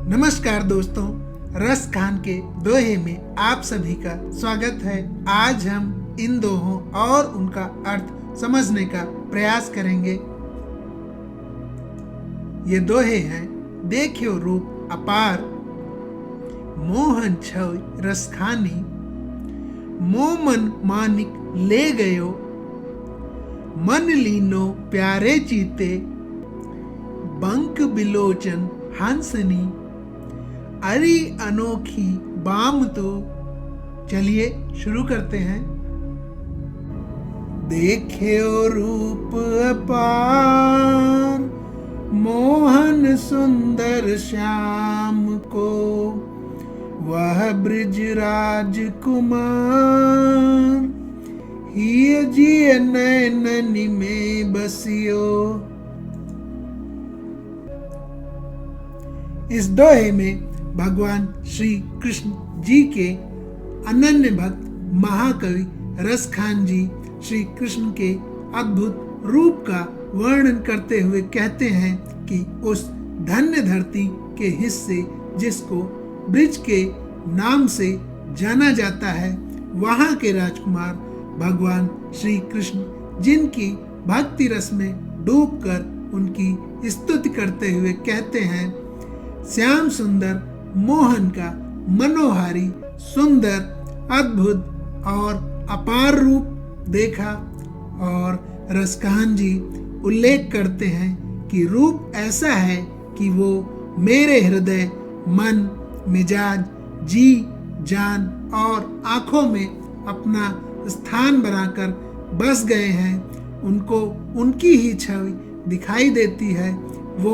नमस्कार दोस्तों, रस खान के दोहे में आप सभी का स्वागत है। आज हम इन दोहों और उनका अर्थ समझने का प्रयास करेंगे। ये दोहे हैं। देखियो रूप अपार, मोहन छवि रस खानी, मोमन मानिक ले गयो, मन लीनो प्यारे चीते, बंक बिलोचन हंसनी, अरी अनोखी बाम तो। चलिए शुरू करते हैं। देखियो रूप अपार, मोहन सुंदर श्याम को, वह ब्रिज राजकुमार, हिय जिय नैननि में बसियो। इस दोहे में भगवान श्री कृष्ण जी के अनन्य भक्त महाकवि रस खान जी श्री कृष्ण के अद्भुत रूप का वर्णन करते हुए कहते हैं कि उस धन्य धरती के हिस्से जिसको ब्रिज के नाम से जाना जाता है, वहाँ के राजकुमार भगवान श्री कृष्ण जिनकी भक्ति रस में डूबकर उनकी स्तुति करते हुए कहते हैं, श्याम सुंदर मोहन का मनोहारी सुंदर अद्भुत और अपार रूप देखा। और रसखान जी उल्लेख करते हैं कि रूप ऐसा है कि वो मेरे हृदय, मन, मिजाज, जी, जान और आँखों में अपना स्थान बनाकर बस गए हैं। उनको उनकी ही छवि दिखाई देती है। वो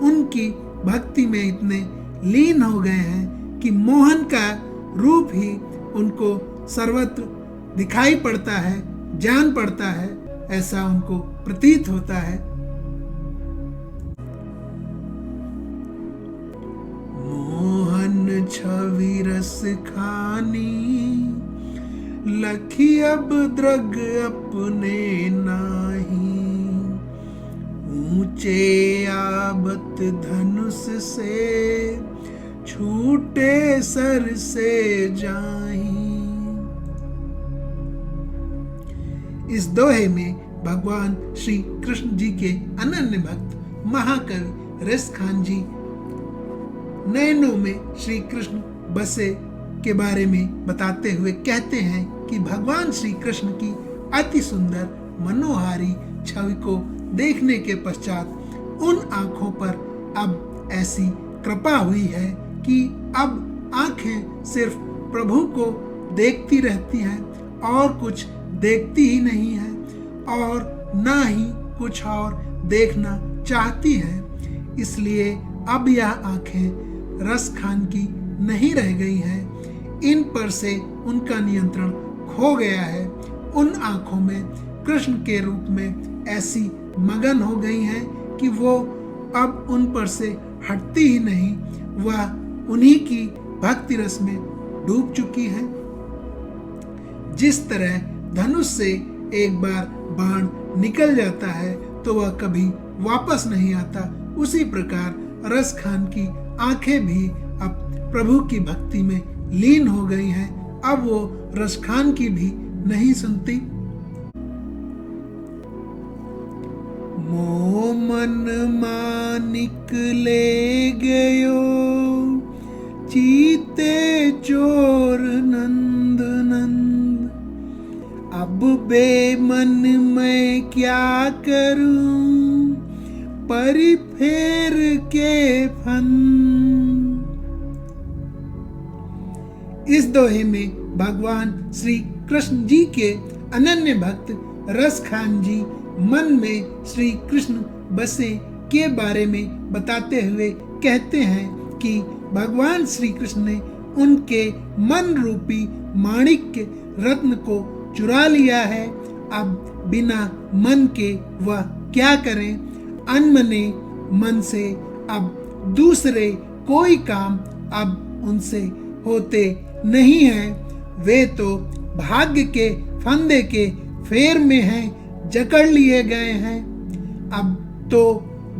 उनकी भक्ति में इतने लीन हो गए हैं कि मोहन का रूप ही उनको सर्वत्र दिखाई पड़ता है, जान पड़ता है, ऐसा उनको प्रतीत होता है। मोहन छवि रस खानी, लखी अब द्रग अपने नाही, ऊंचे आबत धनुष से, छूटे सर से जाही। इस दोहे में भगवान श्री कृष्ण जी के अनन्य भक्त महाकवि रस खान जी नैनों में श्री कृष्ण बसे के बारे में बताते हुए कहते हैं कि भगवान श्री कृष्ण की अति सुंदर मनोहारी छवि को देखने के पश्चात उन आंखों पर अब ऐसी कृपा हुई है कि अब आंखें सिर्फ प्रभु को देखती रहती हैं और कुछ देखती ही नहीं है और ना ही कुछ और देखना चाहती हैं। इसलिए अब यह आंखें रस खान की नहीं रह गई हैं। इन पर से उनका नियंत्रण खो गया है। उन आंखों में कृष्ण के रूप में ऐसी मगन हो गई हैं कि वो अब उन पर से हटती ही नहीं। वह उन्हीं की भक्ति रस में डूब चुकी हैं। जिस तरह धनुष से एक बार बाण निकल जाता है तो वह कभी वापस नहीं आता, उसी प्रकार रस खान की आंखें भी अब प्रभु की भक्ति में लीन हो गई हैं। अब वो रस खान की भी नहीं सुनती। मोमन मानिक ले गयो, चीते चोर नंद नंद, अब बेमन मैं क्या करूं, परी फेर के फन। इस दोहे में भगवान श्री कृष्ण जी के अनन्य भक्त रस खान जी मन में श्री कृष्ण बसे के बारे में बताते हुए कहते हैं कि भगवान श्री कृष्ण ने उनके मन रूपी माणिक्य रत्न को चुरा लिया है। अब बिना मन के वह क्या करें। अनमने मन से अब दूसरे कोई काम अब उनसे होते नहीं हैं। वे तो भाग्य के फंदे के फेर में हैं, जकड़ लिए गए हैं। अब तो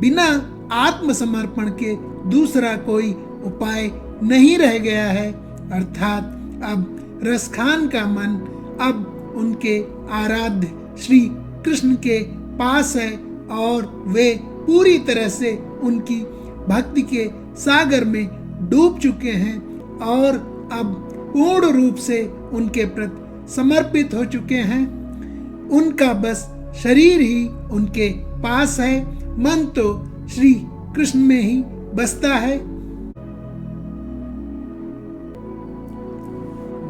बिना आत्मसमर्पण के दूसरा कोई उपाय नहीं रह गया है, अर्थात अब रसखान का मन अब उनके आराध्य श्री कृष्ण के पास है और वे पूरी तरह से उनकी भक्ति के सागर में डूब चुके हैं और अब पूर्ण रूप से उनके प्रति समर्पित हो चुके हैं। उनका बस शरीर ही उनके पास है, मन तो श्री कृष्ण में ही बसता है।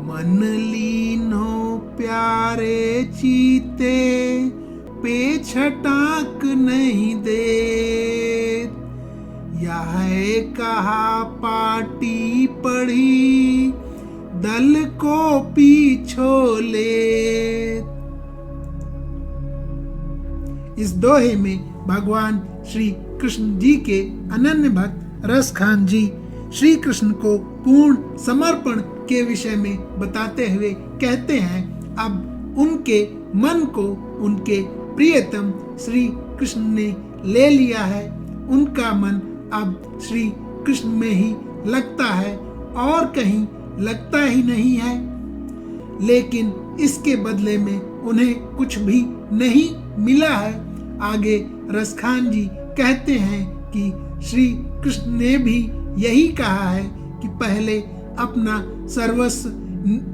मन लीनो प्यारे चीते पे छटाक नहीं दे, यह कहा पाटी पढ़ी दल को पीछो ले। इस दोहे में भगवान श्री कृष्ण जी के अनन्य भक्त रसखान जी श्री कृष्ण को पूर्ण समर्पण के विषय में बताते हुए कहते हैं, अब उनके मन को उनके प्रियतम श्री कृष्ण ने ले लिया है, उनका मन अब श्री कृष्ण में ही लगता है और कहीं लगता ही नहीं है। लेकिन इसके बदले में उन्हें कुछ भी नहीं मिला है। आगे रसखान जी कहते हैं कि श्री कृष्ण ने भी यही कहा है कि पहले अपना सर्वस्व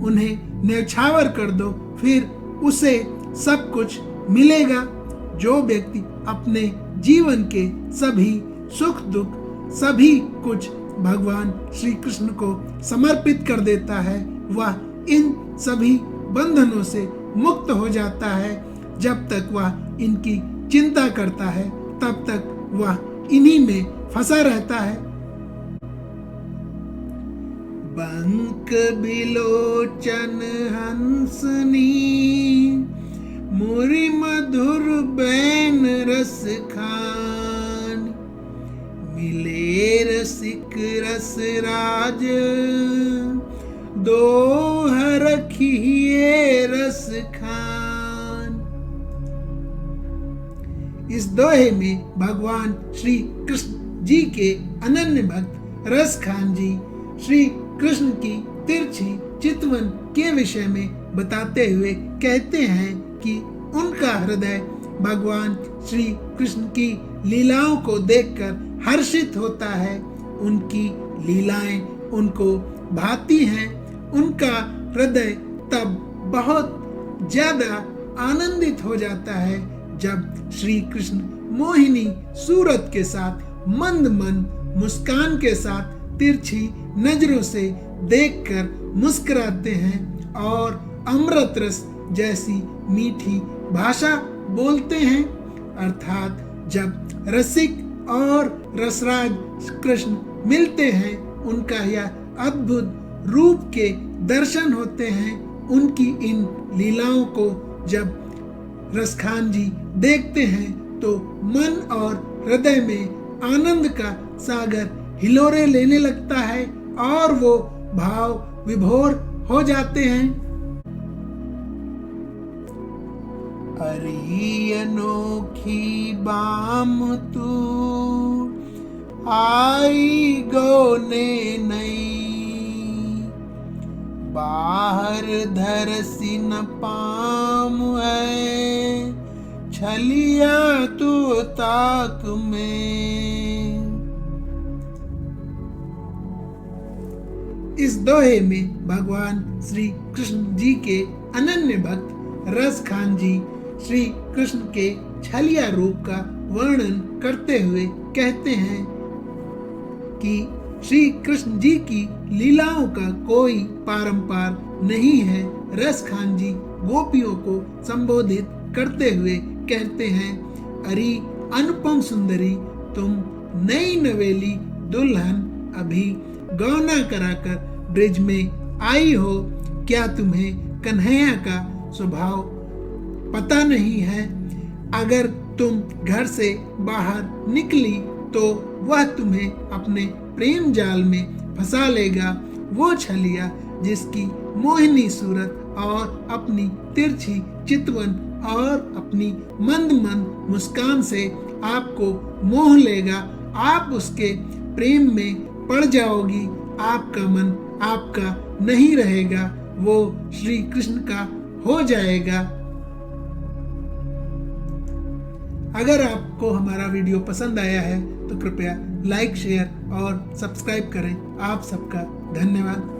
उन्हें न्यौछावर कर दो, फिर उसे सब कुछ मिलेगा। जो व्यक्ति अपने जीवन के सभी सुख दुख सभी कुछ भगवान श्री कृष्ण को समर्पित कर देता है, वह इन सभी बंधनों से मुक्त हो जाता है। जब तक वह इनकी चिंता करता है तब तक वह इन्हीं में फंसा रहता है। बंक बिलोचन हंसनी मुरि मधुर बैन रस खान, मिले रसिक रस राज दोह रखिए रस खान। इस दोहे में भगवान श्री कृष्ण जी के अनन्य भक्त रसखान जी श्री कृष्ण की तिरछी चितवन के विषय में बताते हुए कहते हैं कि उनका हृदय भगवान श्री कृष्ण की लीलाओं को देखकर हर्षित होता है। उनकी लीलाएं उनको भाती हैं। उनका हृदय तब बहुत ज्यादा आनंदित हो जाता है जब श्री कृष्ण मोहिनी सूरत के साथ मंद मंद मुस्कान के साथ तिरछी नजरों से देखकर मुस्कुराते हैं और अमृत रस जैसी मीठी भाषा बोलते हैं। अर्थात जब रसिक और रसराज कृष्ण मिलते हैं, उनका यह अद्भुत रूप के दर्शन होते हैं। उनकी इन लीलाओं को जब रसखान जी देखते हैं तो मन और हृदय में आनंद का सागर हिलोरे लेने लगता है और वो भाव विभोर हो जाते हैं। अरी अनोखी बाम तू आई गौने नई, बाहर धरसी न पाम है छलिया तू ताक में। इस दोहे में भगवान श्री कृष्ण जी के अनन्य भक्त रसखान जी श्री कृष्ण के छलिया रूप का वर्णन करते हुए कहते हैं कि श्री कृष्ण जी की लीलाओं का कोई पारंपार नहीं है। रसखान जी गोपियों को संबोधित करते हुए कहते हैं, अरे अनुपम सुंदरी, तुम नई नवेली दुल्हन अभी गौना कराकर ब्रिज में आई हो, क्या तुम्हें कन्हैया का स्वभाव पता नहीं है? अगर तुम घर से बाहर निकली तो वह तुम्हें अपने प्रेम जाल में फंसा लेगा। वो छलिया जिसकी मोहिनी सूरत और अपनी तिरछी चितवन और अपनी मंद मंद मुस्कान से आपको मोह लेगा। आप उसके प्रेम में पड़ जाओगी, आपका मन आपका नहीं रहेगा, वो श्री कृष्ण का हो जाएगा। अगर आपको हमारा वीडियो पसंद आया है तो कृपया लाइक, शेयर और सब्सक्राइब करें। आप सबका धन्यवाद।